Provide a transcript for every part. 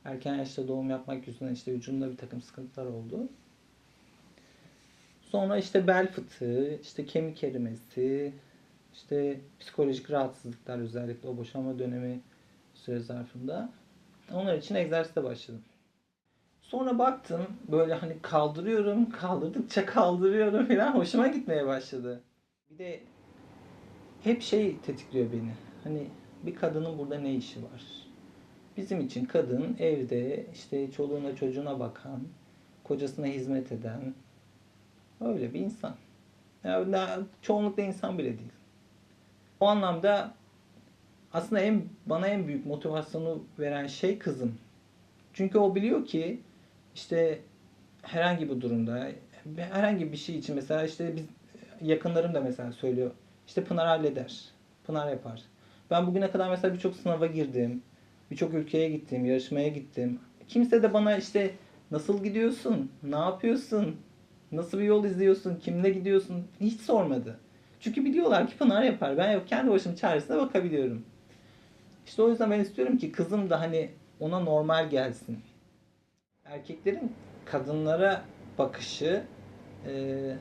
Erken yaşta doğum yapmak yüzünden işte vücudumda bir takım sıkıntılar oldu. Sonra işte bel fıtığı, işte kemik erimesi, işte psikolojik rahatsızlıklar, özellikle o boşanma dönemi süre zarfında. Onlar için egzersize başladım. Sonra baktım böyle hani kaldırıyorum, kaldırdıkça kaldırıyorum falan, hoşuma gitmeye başladı. Bir de hep şey tetikliyor beni. Hani bir kadının burada ne işi var? Bizim için kadın evde işte çoluğuna çocuğuna bakan, kocasına hizmet eden öyle bir insan. Yani çoğunlukla insan bile değil. O anlamda aslında bana en büyük motivasyonu veren şey kızım. Çünkü o biliyor ki işte herhangi bir durumda, herhangi bir şey için, mesela işte biz, yakınlarım da mesela söylüyor. İşte Pınar halleder. Pınar yapar. Ben bugüne kadar mesela birçok sınava girdim. Birçok ülkeye gittim, yarışmaya gittim. Kimse de bana işte nasıl gidiyorsun, ne yapıyorsun, nasıl bir yol izliyorsun, kimle gidiyorsun hiç sormadı. Çünkü biliyorlar ki Pınar yapar. Ben yok, kendi başımın çaresine bakabiliyorum. İşte o yüzden ben istiyorum ki kızım da hani ona normal gelsin. Erkeklerin kadınlara bakışı e,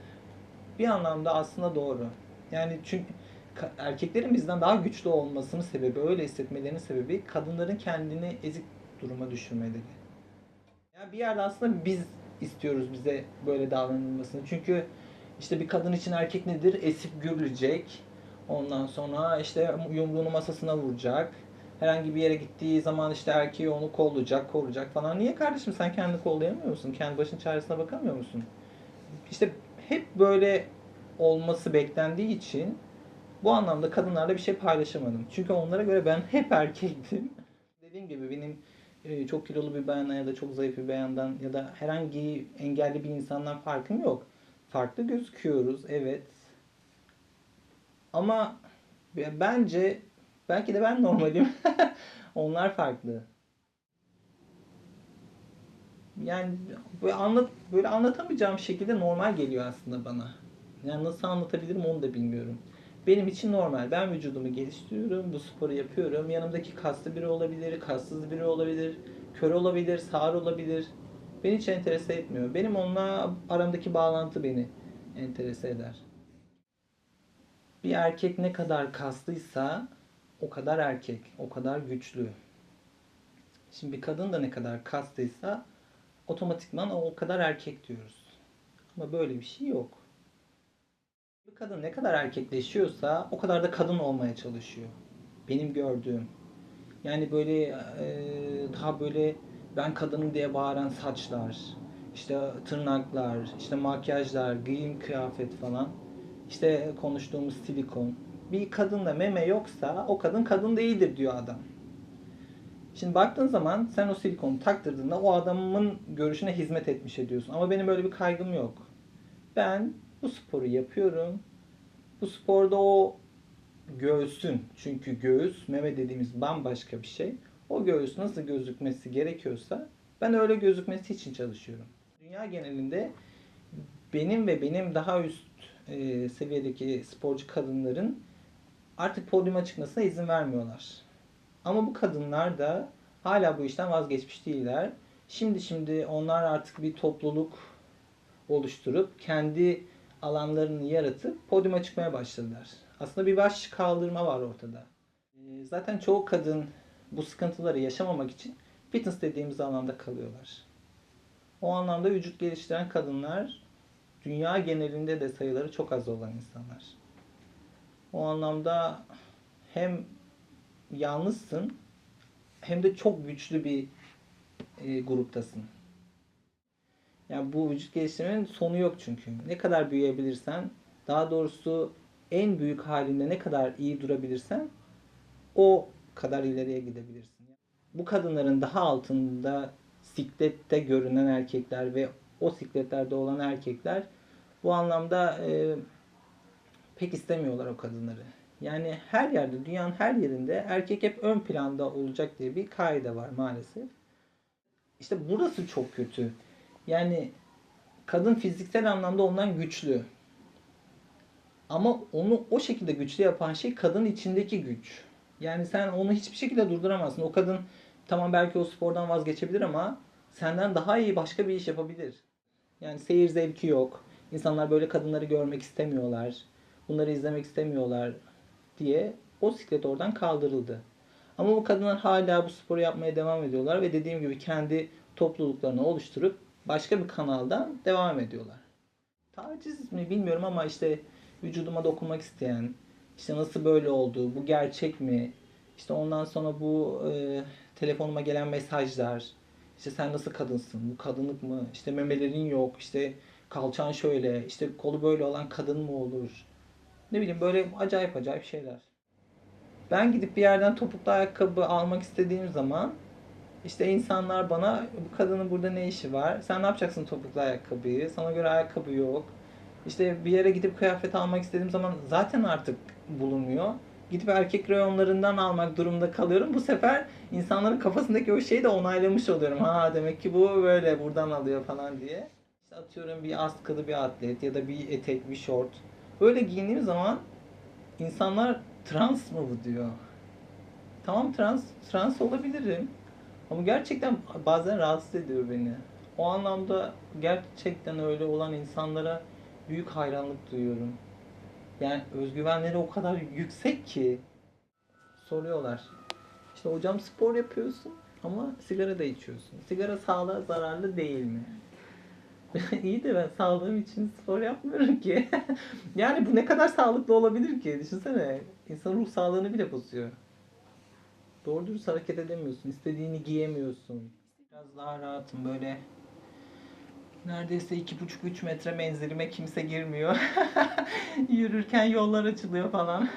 bir anlamda aslında doğru. Yani çünkü erkeklerin bizden daha güçlü olmasının sebebi, öyle hissetmelerinin sebebi kadınların kendini ezik duruma düşürmeleri. Yani bir yerde aslında biz istiyoruz bize böyle davranılmasını. Çünkü işte bir kadın için erkek nedir? Esip gürülecek. Ondan sonra işte yumruğunu masasına vuracak. Herhangi bir yere gittiği zaman işte erkeği onu kollayacak, koruyacak falan. Niye kardeşim, sen kendini kollayamıyor musun? Kendi başın çaresine bakamıyor musun? İşte hep böyle olması beklendiği için bu anlamda kadınlarla bir şey paylaşamadım. Çünkü onlara göre ben hep erkektim. Dediğim gibi benim çok kilolu bir bayandan ya da çok zayıf bir bayandan ya da herhangi engelli bir insandan farkım yok. Farklı gözüküyoruz, evet. Ama bence belki de ben normalim. Onlar farklı. Yani böyle anlatamayacağım şekilde normal geliyor aslında bana. Yani nasıl anlatabilirim onu da bilmiyorum. Benim için normal. Ben vücudumu geliştiriyorum, bu sporu yapıyorum. Yanımdaki kaslı biri olabilir, kassız biri olabilir, kör olabilir, sağır olabilir. Beni hiç enterese etmiyor. Benim onunla aramdaki bağlantı beni enterese eder. Bir erkek ne kadar kaslıysa o kadar erkek, o kadar güçlü. Şimdi bir kadın da ne kadar kaslıysa otomatikman o kadar erkek diyoruz. Ama böyle bir şey yok. Bir kadın ne kadar erkekleşiyorsa o kadar da kadın olmaya çalışıyor. Benim gördüğüm. Yani böyle daha böyle ben kadınım diye bağıran saçlar, işte tırnaklar, işte makyajlar, giyim kıyafet falan. İşte konuştuğumuz silikon. Bir kadında meme yoksa o kadın kadın değildir diyor adam. Şimdi baktığın zaman sen o silikonu taktırdığında o adamın görüşüne hizmet etmiş ediyorsun. Ama benim böyle bir kaygım yok. Ben bu sporu yapıyorum. Bu sporda o göğsün, çünkü göğüs, meme dediğimiz bambaşka bir şey. O göğüs nasıl gözükmesi gerekiyorsa ben öyle gözükmesi için çalışıyorum. Dünya genelinde benim ve benim daha üst seviyedeki sporcu kadınların artık podyuma çıkmasına izin vermiyorlar. Ama bu kadınlar da hala bu işten vazgeçmiş değiller. Şimdi onlar artık bir topluluk oluşturup kendi alanlarını yaratıp podyuma çıkmaya başladılar. Aslında bir baş kaldırma var ortada. Zaten çoğu kadın bu sıkıntıları yaşamamak için fitness dediğimiz alanda kalıyorlar. O anlamda vücut geliştiren kadınlar dünya genelinde de sayıları çok az olan insanlar. O anlamda hem yalnızsın hem de çok güçlü bir gruptasın. Yani bu vücut geliştirmenin sonu yok çünkü. Ne kadar büyüyebilirsen, daha doğrusu en büyük halinde ne kadar iyi durabilirsen o kadar ileriye gidebilirsin. Bu kadınların daha altında siklette görünen erkekler ve o sikletlerde olan erkekler bu anlamda pek istemiyorlar o kadınları. Yani her yerde, dünyanın her yerinde erkek hep ön planda olacak diye bir kaide var maalesef. İşte burası çok kötü. Yani kadın fiziksel anlamda ondan güçlü. Ama onu o şekilde güçlü yapan şey kadın içindeki güç. Yani sen onu hiçbir şekilde durduramazsın. O kadın Tamam belki o spordan vazgeçebilir ama senden daha iyi başka bir iş yapabilir. Yani seyir zevki yok. İnsanlar böyle kadınları görmek istemiyorlar. Bunları izlemek istemiyorlar diye o siklet oradan kaldırıldı. Ama bu kadınlar hala bu sporu yapmaya devam ediyorlar ve dediğim gibi kendi topluluklarını oluşturup başka bir kanaldan devam ediyorlar. Taciz mi bilmiyorum ama işte vücuduma dokunmak isteyen, işte nasıl böyle oldu, bu gerçek mi? İşte ondan sonra bu telefonuma gelen mesajlar, işte sen nasıl kadınsın, bu kadınlık mı? İşte memelerin yok, işte kalçan şöyle, işte kolu böyle olan kadın mı olur? Ne bileyim böyle acayip acayip şeyler. Ben gidip bir yerden topuklu ayakkabı almak istediğim zaman işte insanlar bana bu kadının burada ne işi var? Sen ne yapacaksın topuklu ayakkabıyı? Sana göre ayakkabı yok. İşte bir yere gidip kıyafet almak istediğim zaman zaten artık bulunmuyor. Gidip erkek reyonlarından almak durumunda kalıyorum. Bu sefer insanların kafasındaki o şeyi de onaylamış oluyorum. Ha demek ki bu böyle buradan alıyor falan diye. İşte atıyorum bir askılı bir atlet ya da bir etek, bir şort. Böyle giyindiğim zaman insanlar trans mı bu diyor. Tamam trans olabilirim. Ama gerçekten bazen rahatsız ediyor beni. O anlamda gerçekten öyle olan insanlara büyük hayranlık duyuyorum. Yani özgüvenleri o kadar yüksek ki. Soruyorlar. İşte hocam spor yapıyorsun ama sigara da içiyorsun. Sigara sağlığa zararlı değil mi? İyi de ben sağlığım için spor yapmıyorum ki. Yani bu ne kadar sağlıklı olabilir ki? Düşünsene. İnsanın ruh sağlığını bile bozuyor. Doğru dürüst hareket edemiyorsun. İstediğini giyemiyorsun. Biraz daha rahatım böyle. Neredeyse 2,5-3 metre menzilime kimse girmiyor. Yürürken yollar açılıyor falan.